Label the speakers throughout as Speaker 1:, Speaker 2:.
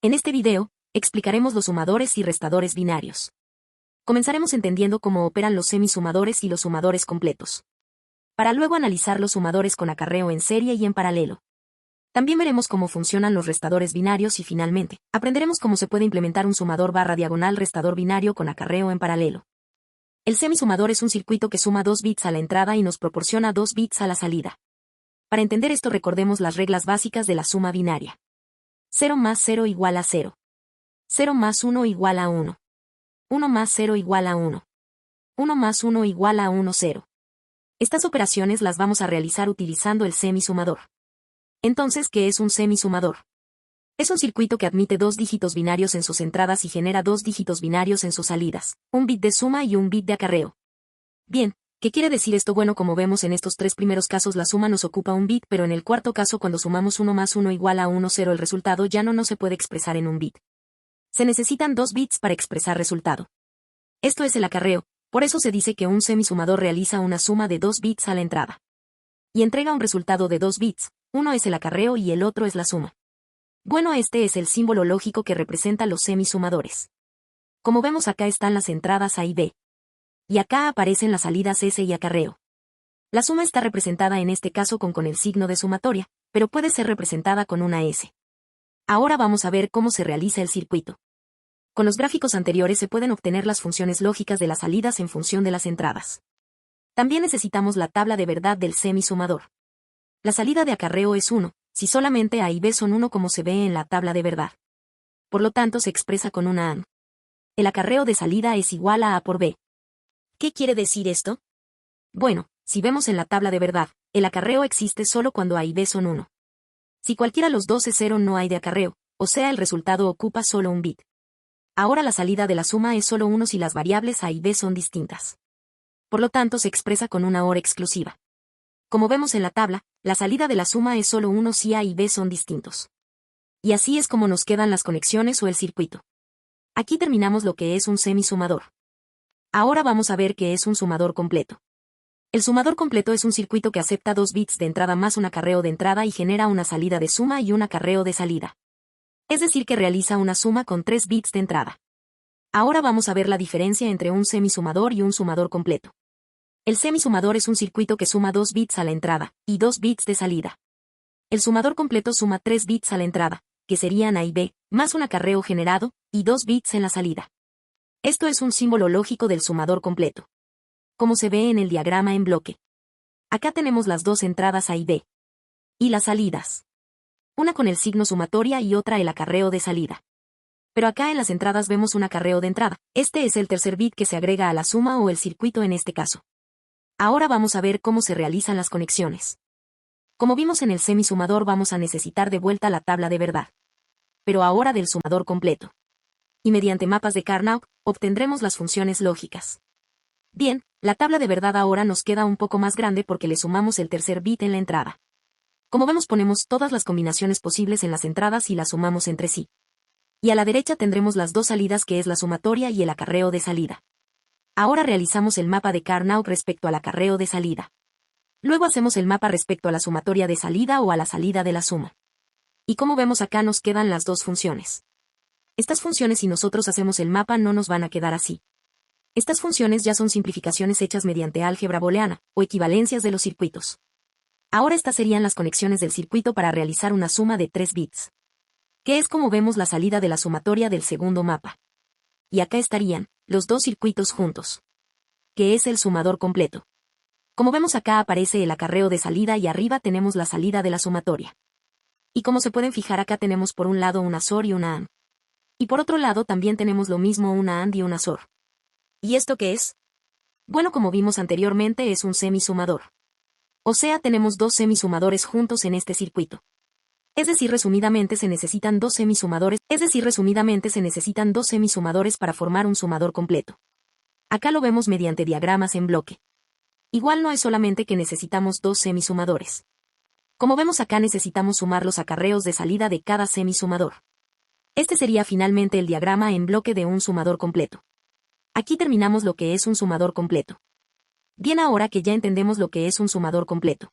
Speaker 1: En este video, explicaremos los sumadores y restadores binarios. Comenzaremos entendiendo cómo operan los semisumadores y los sumadores completos, para luego analizar los sumadores con acarreo en serie y en paralelo. También veremos cómo funcionan los restadores binarios y finalmente, aprenderemos cómo se puede implementar un sumador barra diagonal restador binario con acarreo en paralelo. El semisumador es un circuito que suma 2 bits a la entrada y nos proporciona 2 bits a la salida. Para entender esto recordemos las reglas básicas de la suma binaria. 0 más 0 igual a 0. 0 más 1 igual a 1. 1 más 0 igual a 1. 1 más 1 igual a 1, 0. Estas operaciones las vamos a realizar utilizando el semisumador. Entonces, ¿qué es un semisumador? Es un circuito que admite 2 dígitos binarios en sus entradas y genera 2 dígitos binarios en sus salidas, un bit de suma y un bit de acarreo. Bien, ¿qué quiere decir esto? Bueno, como vemos en estos 3 primeros casos la suma nos ocupa un bit, pero en el cuarto caso cuando sumamos 1 más 1 igual a 1, 0 el resultado ya no se puede expresar en un bit. Se necesitan 2 bits para expresar resultado. Esto es el acarreo, por eso se dice que un semisumador realiza una suma de 2 bits a la entrada. Y entrega un resultado de 2 bits, uno es el acarreo y el otro es la suma. Bueno, este es el símbolo lógico que representa los semisumadores. Como vemos acá están las entradas A y B. Y acá aparecen las salidas S y acarreo. La suma está representada en este caso con el signo de sumatoria, pero puede ser representada con una S. Ahora vamos a ver cómo se realiza el circuito. Con los gráficos anteriores se pueden obtener las funciones lógicas de las salidas en función de las entradas. También necesitamos la tabla de verdad del semisumador. La salida de acarreo es 1, si solamente A y B son 1 como se ve en la tabla de verdad. Por lo tanto se expresa con una AND. El acarreo de salida es igual a A por B. ¿Qué quiere decir esto? Bueno, si vemos en la tabla de verdad, el acarreo existe solo cuando A y B son 1. Si cualquiera de los dos es 0 no hay de acarreo, o sea el resultado ocupa solo un bit. Ahora la salida de la suma es solo 1 si las variables A y B son distintas. Por lo tanto se expresa con una OR exclusiva. Como vemos en la tabla, la salida de la suma es solo 1 si A y B son distintos. Y así es como nos quedan las conexiones o el circuito. Aquí terminamos lo que es un semisumador. Ahora vamos a ver qué es un sumador completo. El sumador completo es un circuito que acepta 2 bits de entrada más un acarreo de entrada y genera una salida de suma y un acarreo de salida. Es decir que realiza una suma con 3 bits de entrada. Ahora vamos a ver la diferencia entre un semisumador y un sumador completo. El semisumador es un circuito que suma 2 bits a la entrada y 2 bits de salida. El sumador completo suma 3 bits a la entrada, que serían A y B, más un acarreo generado, y 2 bits en la salida. Esto es un símbolo lógico del sumador completo. Como se ve en el diagrama en bloque. Acá tenemos las dos entradas A y B. Y las salidas. Una con el signo sumatoria y otra el acarreo de salida. Pero acá en las entradas vemos un acarreo de entrada. Este es el tercer bit que se agrega a la suma o el circuito en este caso. Ahora vamos a ver cómo se realizan las conexiones. Como vimos en el semisumador vamos a necesitar de vuelta la tabla de verdad. Pero ahora del sumador completo. Y mediante mapas de Karnaugh, obtendremos las funciones lógicas. Bien, la tabla de verdad ahora nos queda un poco más grande porque le sumamos el tercer bit en la entrada. Como vemos ponemos todas las combinaciones posibles en las entradas y las sumamos entre sí. Y a la derecha tendremos las dos salidas que es la sumatoria y el acarreo de salida. Ahora realizamos el mapa de Karnaugh respecto al acarreo de salida. Luego hacemos el mapa respecto a la sumatoria de salida o a la salida de la suma. Y como vemos acá nos quedan las dos funciones. Estas funciones si nosotros hacemos el mapa no nos van a quedar así. Estas funciones ya son simplificaciones hechas mediante álgebra booleana, o equivalencias de los circuitos. Ahora estas serían las conexiones del circuito para realizar una suma de 3 bits. Que es como vemos la salida de la sumatoria del segundo mapa. Y acá estarían, los dos circuitos juntos. Que es el sumador completo. Como vemos acá aparece el acarreo de salida y arriba tenemos la salida de la sumatoria. Y como se pueden fijar acá tenemos por un lado una SOR y una AND. Y por otro lado también tenemos lo mismo una AND y una SOR. ¿Y esto qué es? Bueno, como vimos anteriormente es un semisumador. O sea, tenemos dos semisumadores juntos en este circuito. Es decir, resumidamente se necesitan dos semisumadores para formar un sumador completo. Acá lo vemos mediante diagramas en bloque. Igual no es solamente que necesitamos dos semisumadores. Como vemos acá necesitamos sumar los acarreos de salida de cada semisumador. Este sería finalmente el diagrama en bloque de un sumador completo. Aquí terminamos lo que es un sumador completo. Bien, ahora que ya entendemos lo que es un sumador completo,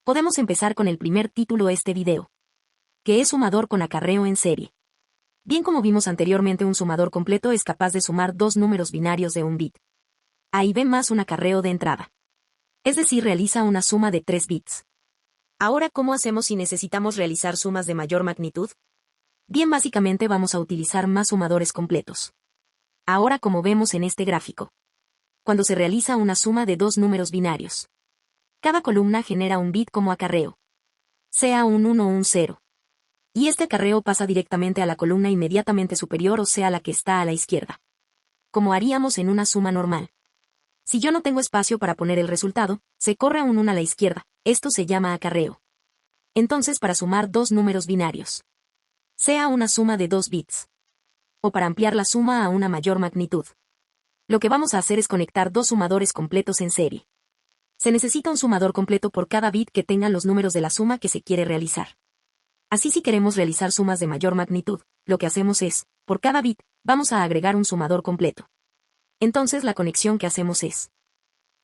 Speaker 1: podemos empezar con el primer título de este video. ¿Qué es sumador con acarreo en serie? Bien, como vimos anteriormente, un sumador completo es capaz de sumar dos números binarios de un bit. A y B más un acarreo de entrada. Es decir, realiza una suma de 3 bits. Ahora, ¿cómo hacemos si necesitamos realizar sumas de mayor magnitud? Bien, básicamente vamos a utilizar más sumadores completos. Ahora, como vemos en este gráfico, cuando se realiza una suma de dos números binarios, cada columna genera un bit como acarreo, sea un 1 o un 0. Y este acarreo pasa directamente a la columna inmediatamente superior, o sea, la que está a la izquierda, como haríamos en una suma normal. Si yo no tengo espacio para poner el resultado, se corre un 1 a la izquierda, esto se llama acarreo. Entonces, para sumar dos números binarios, sea una suma de 2 bits, o para ampliar la suma a una mayor magnitud, lo que vamos a hacer es conectar dos sumadores completos en serie. Se necesita un sumador completo por cada bit que tengan los números de la suma que se quiere realizar. Así, si queremos realizar sumas de mayor magnitud, lo que hacemos es, por cada bit, vamos a agregar un sumador completo. Entonces la conexión que hacemos es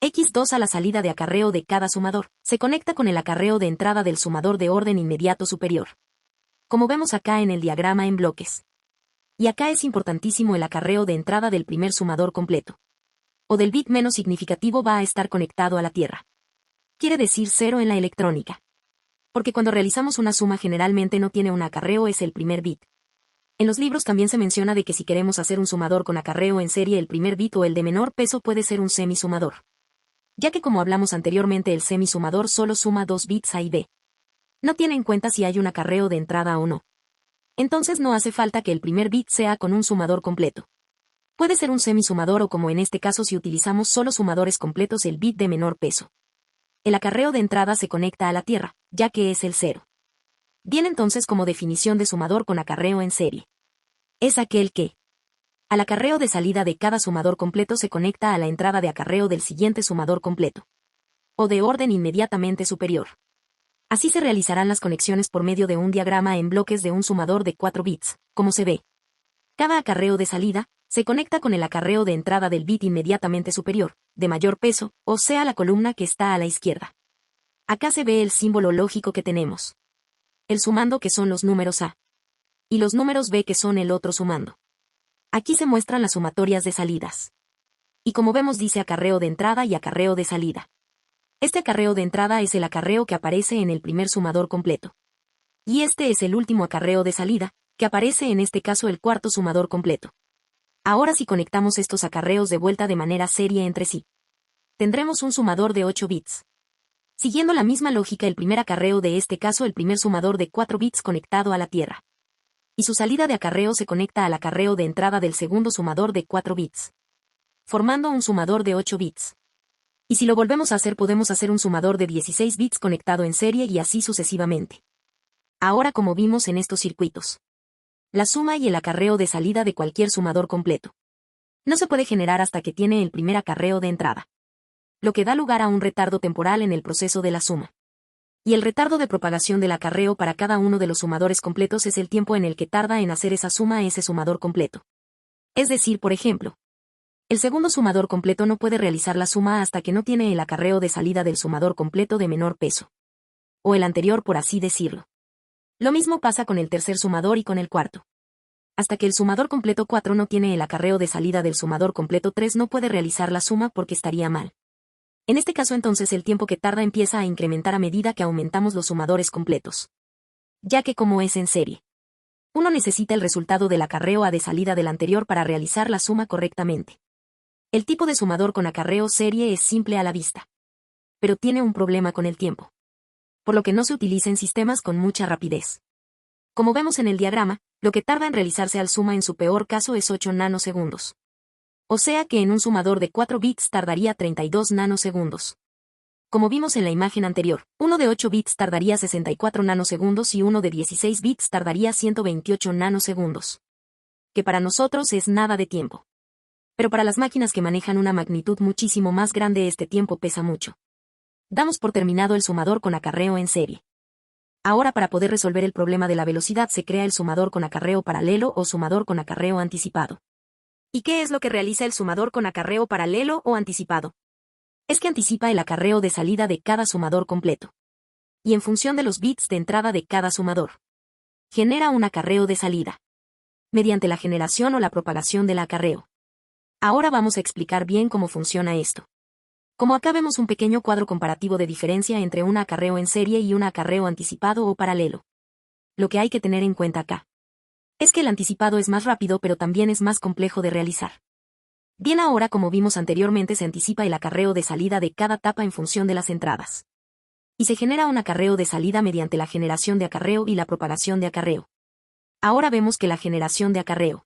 Speaker 1: X2 a la salida de acarreo de cada sumador, se conecta con el acarreo de entrada del sumador de orden inmediato superior, como vemos acá en el diagrama en bloques. Y acá es importantísimo el acarreo de entrada del primer sumador completo, o del bit menos significativo, va a estar conectado a la tierra. Quiere decir 0 en la electrónica. Porque cuando realizamos una suma generalmente no tiene un acarreo, es el primer bit. En los libros también se menciona de que si queremos hacer un sumador con acarreo en serie, el primer bit o el de menor peso puede ser un semisumador. Ya que, como hablamos anteriormente, el semisumador solo suma 2 bits A y B. No tiene en cuenta si hay un acarreo de entrada o no. Entonces no hace falta que el primer bit sea con un sumador completo. Puede ser un semisumador, o como en este caso si utilizamos solo sumadores completos, el bit de menor peso. El acarreo de entrada se conecta a la tierra, ya que es el 0. Bien, entonces, como definición de sumador con acarreo en serie, es aquel que al acarreo de salida de cada sumador completo se conecta a la entrada de acarreo del siguiente sumador completo, o de orden inmediatamente superior. Así se realizarán las conexiones por medio de un diagrama en bloques de un sumador de 4 bits, como se ve. Cada acarreo de salida se conecta con el acarreo de entrada del bit inmediatamente superior, de mayor peso, o sea, la columna que está a la izquierda. Acá se ve el símbolo lógico que tenemos. El sumando, que son los números A, y los números B, que son el otro sumando. Aquí se muestran las sumatorias de salidas. Y como vemos, dice acarreo de entrada y acarreo de salida. Este acarreo de entrada es el acarreo que aparece en el primer sumador completo. Y este es el último acarreo de salida, que aparece en este caso el cuarto sumador completo. Ahora, si conectamos estos acarreos de vuelta de manera serie entre sí, tendremos un sumador de 8 bits. Siguiendo la misma lógica, el primer acarreo de este caso, el primer sumador de 4 bits conectado a la tierra. Y su salida de acarreo se conecta al acarreo de entrada del segundo sumador de 4 bits, formando un sumador de 8 bits. Y si lo volvemos a hacer, podemos hacer un sumador de 16 bits conectado en serie, y así sucesivamente. Ahora, como vimos en estos circuitos, la suma y el acarreo de salida de cualquier sumador completo no se puede generar hasta que tiene el primer acarreo de entrada, lo que da lugar a un retardo temporal en el proceso de la suma. Y el retardo de propagación del acarreo para cada uno de los sumadores completos es el tiempo en el que tarda en hacer esa suma ese sumador completo. Es decir, por ejemplo, el segundo sumador completo no puede realizar la suma hasta que no tiene el acarreo de salida del sumador completo de menor peso, o el anterior, por así decirlo. Lo mismo pasa con el tercer sumador y con el cuarto. Hasta que el sumador completo 4 no tiene el acarreo de salida del sumador completo 3, no puede realizar la suma porque estaría mal. En este caso, entonces, el tiempo que tarda empieza a incrementar a medida que aumentamos los sumadores completos. Ya que, como es en serie, uno necesita el resultado del acarreo A de salida del anterior para realizar la suma correctamente. El tipo de sumador con acarreo serie es simple a la vista, pero tiene un problema con el tiempo, por lo que no se utiliza en sistemas con mucha rapidez. Como vemos en el diagrama, lo que tarda en realizarse al suma en su peor caso es 8 nanosegundos. O sea que en un sumador de 4 bits tardaría 32 nanosegundos. Como vimos en la imagen anterior, uno de 8 bits tardaría 64 nanosegundos y uno de 16 bits tardaría 128 nanosegundos. Que para nosotros es nada de tiempo. Pero para las máquinas que manejan una magnitud muchísimo más grande, este tiempo pesa mucho. Damos por terminado el sumador con acarreo en serie. Ahora, para poder resolver el problema de la velocidad, se crea el sumador con acarreo paralelo o sumador con acarreo anticipado. ¿Y qué es lo que realiza el sumador con acarreo paralelo o anticipado? Es que anticipa el acarreo de salida de cada sumador completo. Y en función de los bits de entrada de cada sumador, genera un acarreo de salida. mediante la generación o la propagación del acarreo. Ahora vamos a explicar bien cómo funciona esto. Como acá vemos un pequeño cuadro comparativo de diferencia entre un acarreo en serie y un acarreo anticipado o paralelo. Lo que hay que tener en cuenta acá es que el anticipado es más rápido pero también es más complejo de realizar. Bien, ahora como vimos anteriormente se anticipa el acarreo de salida de cada etapa en función de las entradas. Y se genera un acarreo de salida mediante la generación de acarreo y la propagación de acarreo. Ahora vemos que la generación de acarreo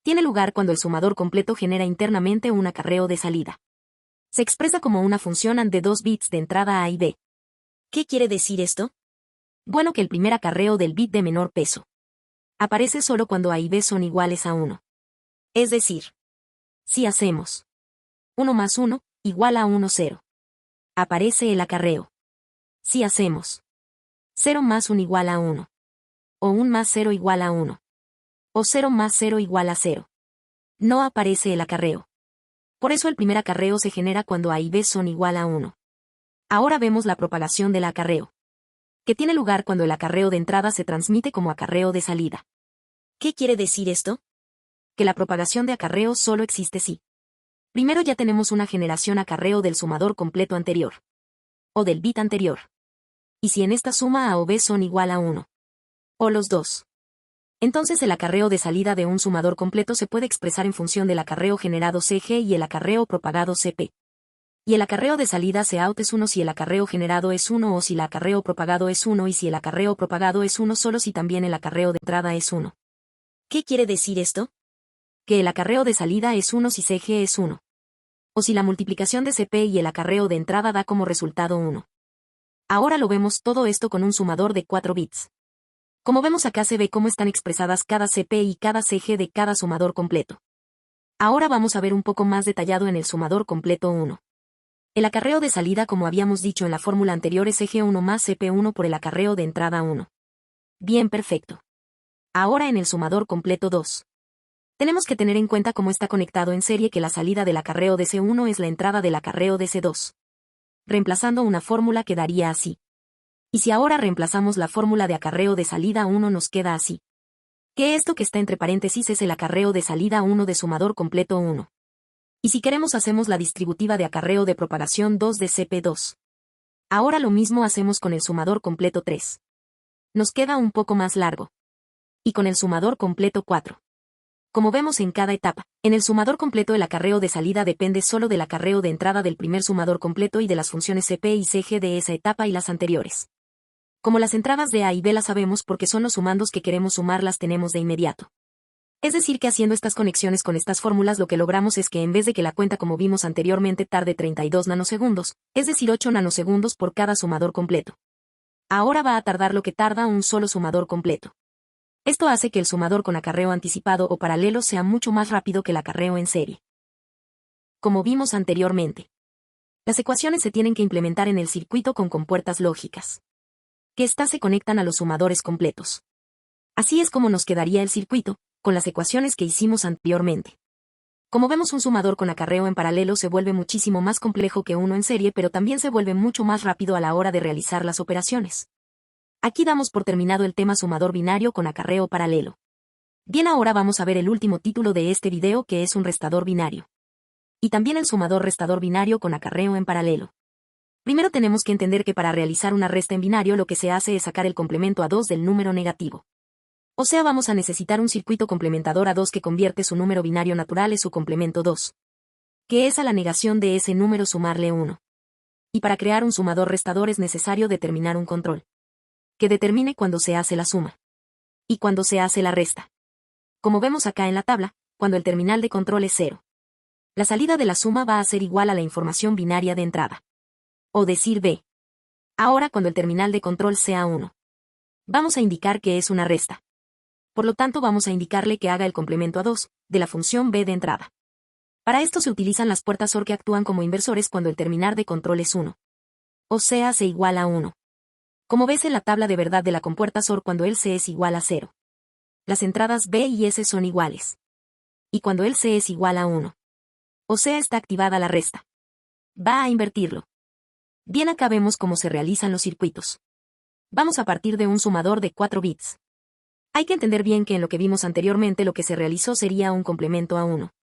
Speaker 1: tiene lugar cuando el sumador completo genera internamente un acarreo de salida. Se expresa como una función de 2 bits de entrada A y B. ¿Qué quiere decir esto? Bueno, que el primer acarreo del bit de menor peso aparece solo cuando A y B son iguales a 1. Es decir, si hacemos 1 más 1 igual a 1, 0. Aparece el acarreo. Si hacemos 0 más 1 igual a 1. O 1 más 0 igual a 1. O 0 más 0 igual a 0. No aparece el acarreo. Por eso el primer acarreo se genera cuando A y B son igual a 1. Ahora vemos la propagación del acarreo, que tiene lugar cuando el acarreo de entrada se transmite como acarreo de salida. ¿Qué quiere decir esto? Que la propagación de acarreo solo existe si primero ya tenemos una generación acarreo del sumador completo anterior, o del bit anterior. Y si en esta suma A o B son igual a 1, o los dos, entonces el acarreo de salida de un sumador completo se puede expresar en función del acarreo generado CG y el acarreo propagado CP. Y el acarreo de salida Cout es 1 si el acarreo generado es 1 o si el acarreo propagado es 1 y si el acarreo propagado es 1 solo si también el acarreo de entrada es 1. ¿Qué quiere decir esto? Que el acarreo de salida es 1 si CG es 1. O si la multiplicación de CP y el acarreo de entrada da como resultado 1. Ahora lo vemos todo esto con un sumador de 4 bits. Como vemos acá se ve cómo están expresadas cada CP y cada CG de cada sumador completo. Ahora vamos a ver un poco más detallado en el sumador completo 1. El acarreo de salida, como habíamos dicho en la fórmula anterior, es CG1 más CP1 por el acarreo de entrada 1. Bien, perfecto. Ahora en el sumador completo 2. Tenemos que tener en cuenta cómo está conectado en serie que la salida del acarreo de C1 es la entrada del acarreo de C2. Reemplazando una fórmula quedaría así. Y si ahora reemplazamos la fórmula de acarreo de salida 1 nos queda así. Que esto que está entre paréntesis es el acarreo de salida 1 de sumador completo 1. Y si queremos hacemos la distributiva de acarreo de propagación 2 de CP2. Ahora lo mismo hacemos con el sumador completo 3. Nos queda un poco más largo. Y con el sumador completo 4. Como vemos en cada etapa, en el sumador completo el acarreo de salida depende solo del acarreo de entrada del primer sumador completo y de las funciones CP y CG de esa etapa y las anteriores. Como las entradas de A y B las sabemos porque son los sumandos que queremos sumar las tenemos de inmediato. Es decir que haciendo estas conexiones con estas fórmulas lo que logramos es que en vez de que la cuenta como vimos anteriormente tarde 32 nanosegundos, es decir 8 nanosegundos por cada sumador completo. Ahora va a tardar lo que tarda un solo sumador completo. Esto hace que el sumador con acarreo anticipado o paralelo sea mucho más rápido que el acarreo en serie. Como vimos anteriormente, las ecuaciones se tienen que implementar en el circuito con compuertas lógicas, que éstas se conectan a los sumadores completos. Así es como nos quedaría el circuito, con las ecuaciones que hicimos anteriormente. Como vemos, un sumador con acarreo en paralelo se vuelve muchísimo más complejo que uno en serie, pero también se vuelve mucho más rápido a la hora de realizar las operaciones. Aquí damos por terminado el tema sumador binario con acarreo paralelo. Bien, ahora vamos a ver el último título de este video, que es un restador binario. Y también el sumador restador binario con acarreo en paralelo. Primero tenemos que entender que para realizar una resta en binario lo que se hace es sacar el complemento a 2 del número negativo. O sea, vamos a necesitar un circuito complementador a 2 que convierte su número binario natural en su complemento 2. Que es a la negación de ese número sumarle 1. Y para crear un sumador restador es necesario determinar un control que determine cuándo se hace la suma y cuándo se hace la resta. Como vemos acá en la tabla, cuando el terminal de control es 0. La salida de la suma va a ser igual a la información binaria de entrada. O decir B. Ahora cuando el terminal de control sea 1. Vamos a indicar que es una resta. Por lo tanto vamos a indicarle que haga el complemento a 2, de la función B de entrada. Para esto se utilizan las puertas OR que actúan como inversores cuando el terminal de control es 1. O sea, C igual a 1. Como ves en la tabla de verdad de la compuerta OR, cuando el C es igual a 0. Las entradas B y S son iguales. Y cuando el C es igual a 1. O sea, está activada la resta. Va a invertirlo. Bien, acá vemos cómo se realizan los circuitos. Vamos a partir de un sumador de 4 bits. Hay que entender bien que en lo que vimos anteriormente lo que se realizó sería un complemento a 1.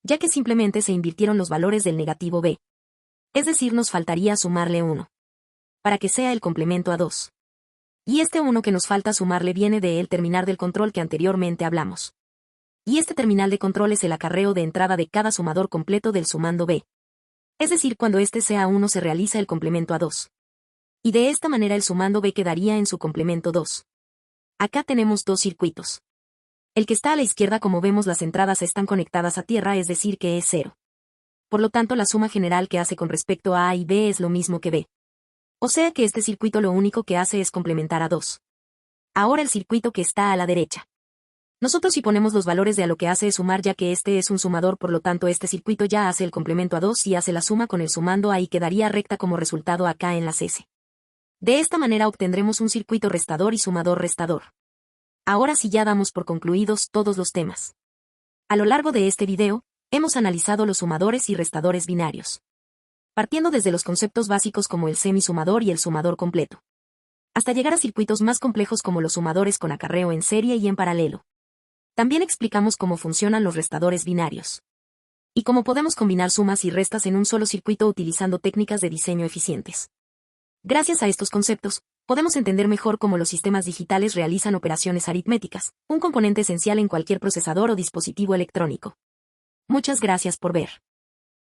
Speaker 1: Ya que simplemente se invirtieron los valores del negativo b. Es decir, nos faltaría sumarle 1. Para que sea el complemento a 2. Y este 1 que nos falta sumarle viene del terminal del control que anteriormente hablamos. Y este terminal de control es el acarreo de entrada de cada sumador completo del sumando b. Es decir, cuando este sea 1 se realiza el complemento a 2. Y de esta manera el sumando b quedaría en su complemento 2. Acá tenemos dos circuitos. El que está a la izquierda, como vemos, las entradas están conectadas a tierra, es decir que es 0. Por lo tanto la suma general que hace con respecto a y b es lo mismo que b. O sea que este circuito lo único que hace es complementar a 2. Ahora el circuito que está a la derecha. Nosotros si ponemos los valores de a lo que hace es sumar, ya que este es un sumador, por lo tanto este circuito ya hace el complemento a 2 y hace la suma con el sumando a y quedaría recta como resultado acá en las S. De esta manera obtendremos un circuito restador y sumador restador. Ahora sí ya damos por concluidos todos los temas. A lo largo de este video, hemos analizado los sumadores y restadores binarios. Partiendo desde los conceptos básicos como el semisumador y el sumador completo. Hasta llegar a circuitos más complejos como los sumadores con acarreo en serie y en paralelo. También explicamos cómo funcionan los restadores binarios. Y cómo podemos combinar sumas y restas en un solo circuito utilizando técnicas de diseño eficientes. Gracias a estos conceptos, podemos entender mejor cómo los sistemas digitales realizan operaciones aritméticas, un componente esencial en cualquier procesador o dispositivo electrónico. Muchas gracias por ver.